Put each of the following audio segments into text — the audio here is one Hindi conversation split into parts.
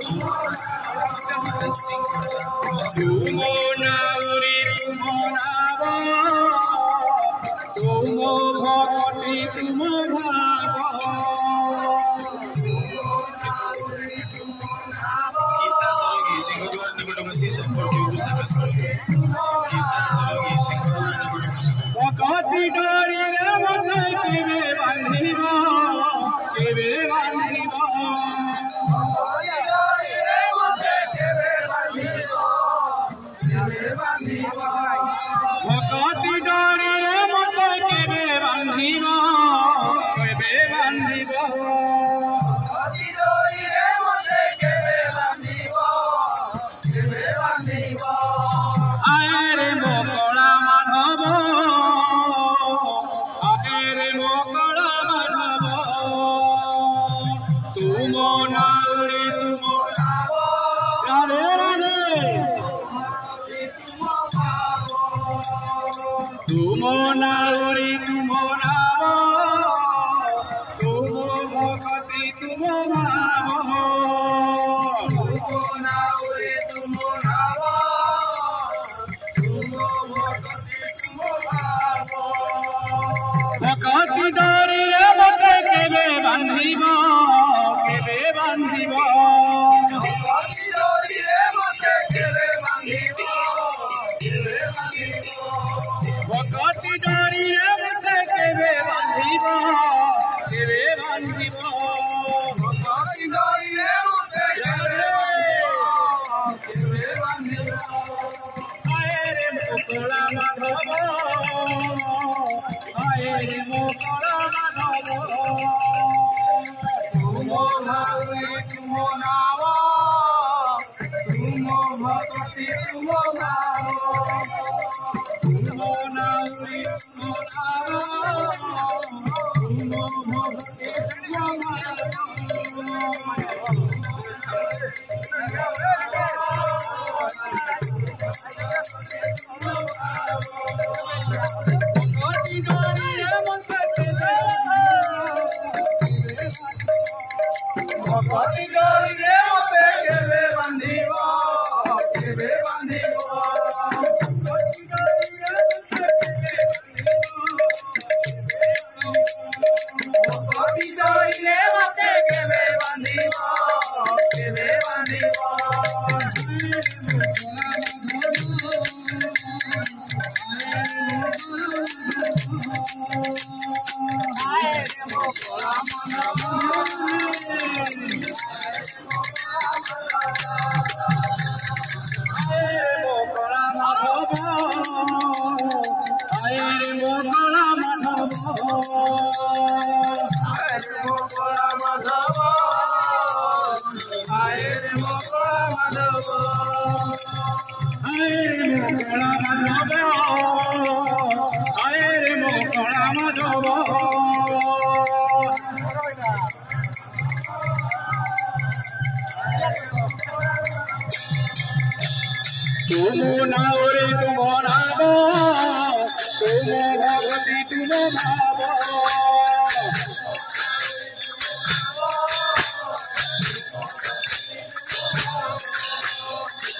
तुम नाउरी तुम नाव तुम भक्ति तुम भाव भक्ति डोरी रे मते केवे बांधिब केवे बांधिब भक्ति डोरी रे मते केवे बांधिब केवे बांधिब आए रे मोकला माधव आए रे मोकला माधव तुम नाउरी तुम राधे राधे तुम नाउरी तुम नाव तुम भक्ति तुम भाव भक्ति डोरी रे मते केवे बांधिब केवे बांधिब भक्ति डोरी रे मते केवे बांधिब केवे बांधिब आए रे मोकला माधव आए रे मोकला माधव तुम नाउरी तुम नाव तुम भक्ति तुम भाव तुम नाउरी तुम नाव तुम भक्ति तुम भक्ति डोरी रे मते केवे बांधिब केवे बांधिब भक्ति डोरी रे मते केवे बांधिब केवे बांधिब आए रे मोकला माधव आए रे मोकला माधव आए रे मोकला माधव आए रे मोकला माधव आए रे मोकला माधव आए रे मोकला माधव तुम नाउरी तुम नाव तुम भक्ति तुम भाव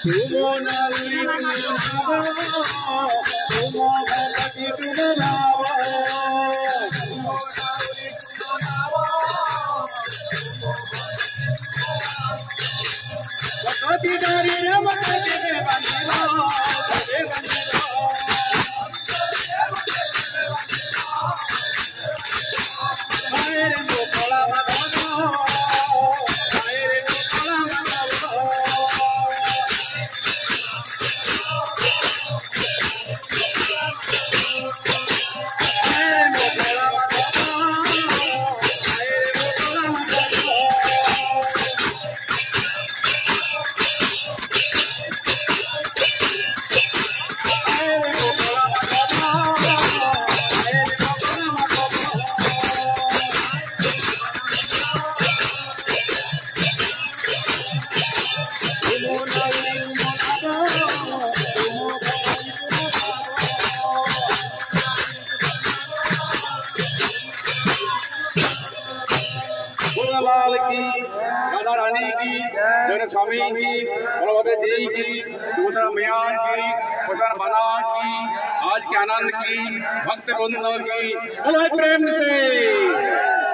तुम नाउरी तुम नाव तुम भक्ति तुम भाव भक्ति डोरी रे मते केवे बांधिब केवे बांधिब आए रे मोकला माधव आए रे मोकला माधव लाल की, राधा रानी की, जगन्नाथ स्वामी की, बलभद्र जी की, सुभद्रा मैया की, भगवान बना की, आज के आनंद की, भक्त वृंद की, बोलो प्रेम से।